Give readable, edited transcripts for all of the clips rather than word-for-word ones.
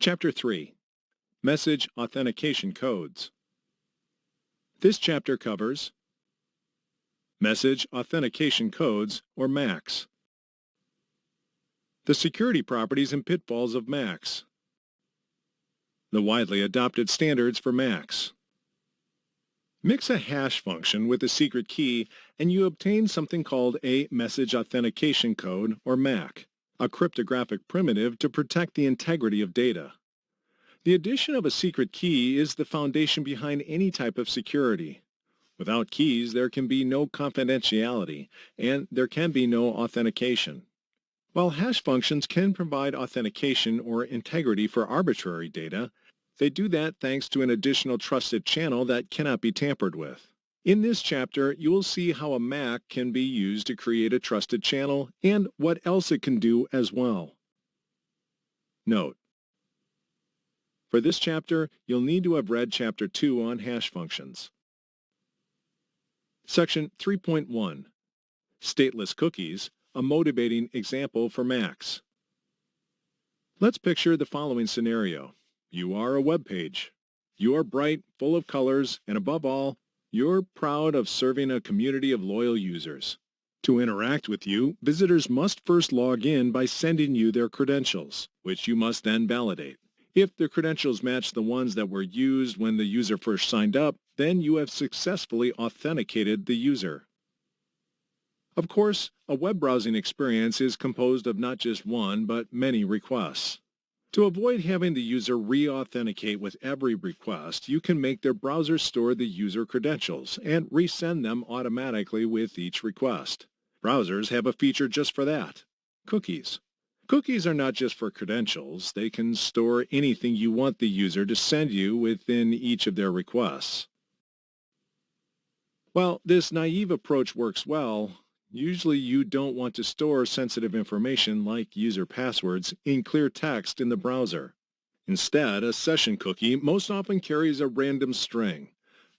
Chapter 3. Message Authentication Codes. This chapter covers Message Authentication Codes, or MACs, the security properties and pitfalls of MACs, the widely adopted standards for MACs. Mix a hash function with a secret key and you obtain something called a Message Authentication Code, or MAC, a cryptographic primitive to protect the integrity of data. The addition of a secret key is the foundation behind any type of security. Without keys, there can be no confidentiality, and there can be no authentication. While hash functions can provide authentication or integrity for arbitrary data, they do that thanks to an additional trusted channel that cannot be tampered with. In this chapter, you will see how a MAC can be used to create a trusted channel and what else it can do as well. Note: for this chapter, you'll need to have read Chapter 2 on hash functions. Section 3.1. Stateless Cookies, a motivating example for MACs. Let's picture the following scenario. You are a web page. You are bright, full of colors, and above all, you're proud of serving a community of loyal users. To interact with you, visitors must first log in by sending you their credentials, which you must then validate. If the credentials match the ones that were used when the user first signed up, then you have successfully authenticated the user. Of course, a web browsing experience is composed of not just one, but many requests. To avoid having the user re-authenticate with every request, you can make their browser store the user credentials and resend them automatically with each request. Browsers have a feature just for that: cookies. Cookies are not just for credentials. They can store anything you want the user to send you within each of their requests. While this naive approach works well, usually you don't want to store sensitive information like user passwords in clear text in the browser. Instead, a session cookie most often carries a random string,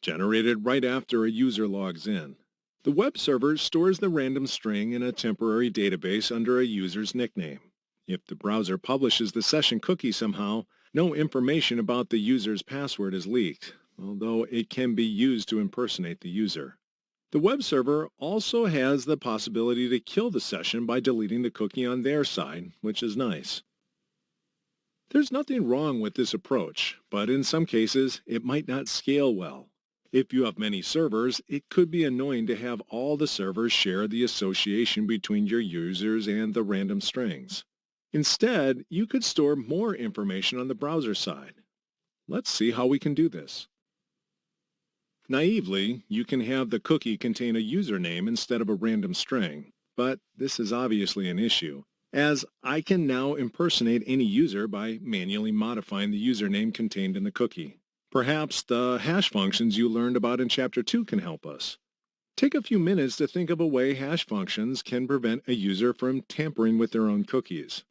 generated right after a user logs in. The web server stores the random string in a temporary database under a user's nickname. If the browser publishes the session cookie somehow, no information about the user's password is leaked, although it can be used to impersonate the user. The web server also has the possibility to kill the session by deleting the cookie on their side, which is nice. There's nothing wrong with this approach, but in some cases, it might not scale well. If you have many servers, it could be annoying to have all the servers share the association between your users and the random strings. Instead, you could store more information on the browser side. Let's see how we can do this. Naively, you can have the cookie contain a username instead of a random string, but this is obviously an issue, as I can now impersonate any user by manually modifying the username contained in the cookie. Perhaps the hash functions you learned about in Chapter 2 can help us. Take a few minutes to think of a way hash functions can prevent a user from tampering with their own cookies.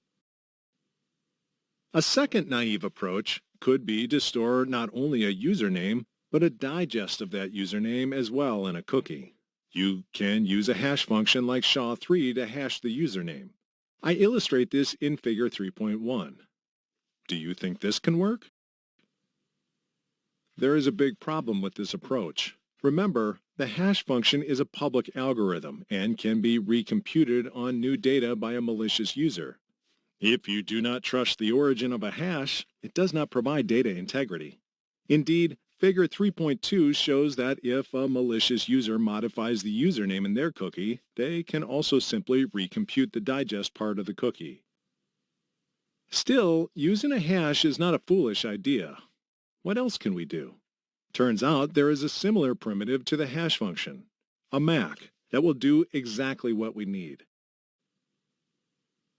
A second naive approach could be to store not only a username, but a digest of that username as well in a cookie. You can use a hash function like SHA-3 to hash the username. I illustrate this in Figure 3.1. Do you think this can work? There is a big problem with this approach. Remember, the hash function is a public algorithm and can be recomputed on new data by a malicious user. If you do not trust the origin of a hash, it does not provide data integrity. Indeed, Figure 3.2 shows that if a malicious user modifies the username in their cookie, they can also simply recompute the digest part of the cookie. Still, using a hash is not a foolish idea. What else can we do? Turns out there is a similar primitive to the hash function, a MAC, that will do exactly what we need.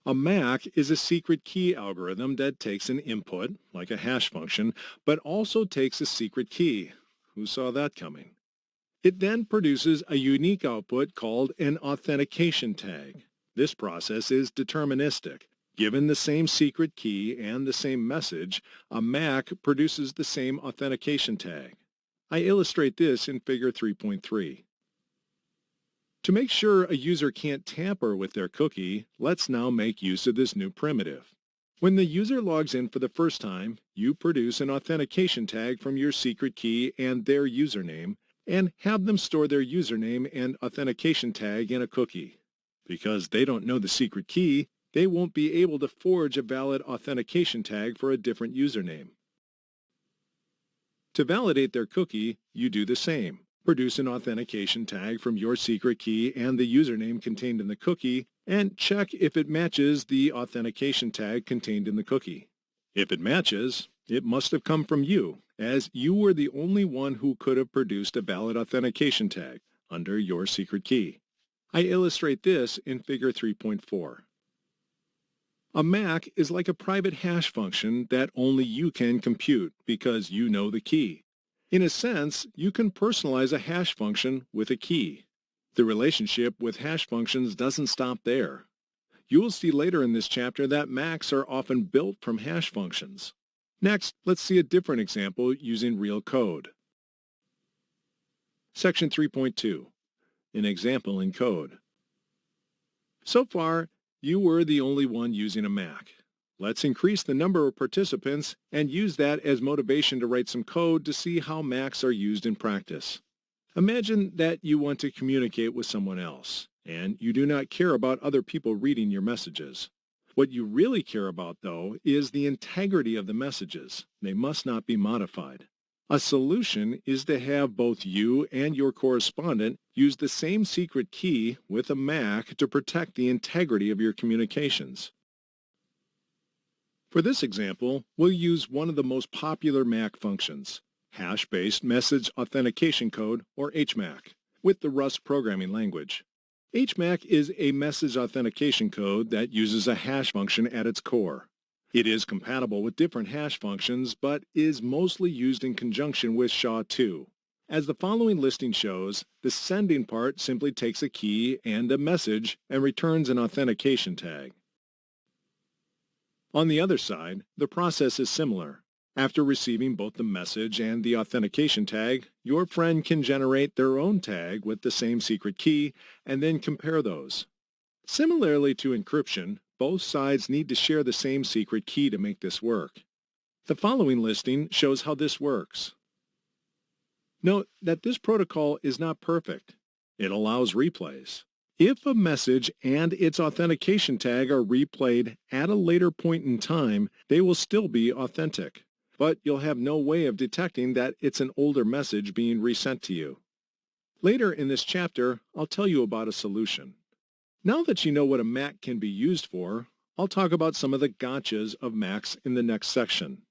A MAC is a secret key algorithm that takes an input, like a hash function, but also takes a secret key. Who saw that coming? It then produces a unique output called an authentication tag. This process is deterministic. Given the same secret key and the same message, a MAC produces the same authentication tag. I illustrate this in Figure 3.3. To make sure a user can't tamper with their cookie, let's now make use of this new primitive. When the user logs in for the first time, you produce an authentication tag from your secret key and their username, and have them store their username and authentication tag in a cookie. Because they don't know the secret key, they won't be able to forge a valid authentication tag for a different username. To validate their cookie, you do the same. Produce an authentication tag from your secret key and the username contained in the cookie, and check if it matches the authentication tag contained in the cookie. If it matches, it must have come from you, as you were the only one who could have produced a valid authentication tag under your secret key. I illustrate this in Figure 3.4. A MAC is like a private hash function that only you can compute because you know the key. In a sense, you can personalize a hash function with a key. The relationship with hash functions doesn't stop there. You will see later in this chapter that MACs are often built from hash functions. Next, let's see a different example using real code. Section 3.2. An example in code. So far, you were the only one using a Mac. Let's increase the number of participants and use that as motivation to write some code to see how Macs are used in practice. Imagine that you want to communicate with someone else, and you do not care about other people reading your messages. What you really care about, though, is the integrity of the messages. They must not be modified. A solution is to have both you and your correspondent use the same secret key with a MAC to protect the integrity of your communications. For this example, we'll use one of the most popular MAC functions, Hash-Based Message Authentication Code, or HMAC, with the Rust programming language. HMAC is a message authentication code that uses a hash function at its core. It is compatible with different hash functions, but is mostly used in conjunction with SHA-2. As the following listing shows, the sending part simply takes a key and a message and returns an authentication tag. On the other side, the process is similar. After receiving both the message and the authentication tag, your friend can generate their own tag with the same secret key and then compare those. Similarly to encryption, both sides need to share the same secret key to make this work. The following listing shows how this works. Note that this protocol is not perfect. It allows replays. If a message and its authentication tag are replayed at a later point in time, they will still be authentic, but you'll have no way of detecting that it's an older message being resent to you. Later in this chapter, I'll tell you about a solution. Now that you know what a MAC can be used for, I'll talk about some of the gotchas of MACs in the next section.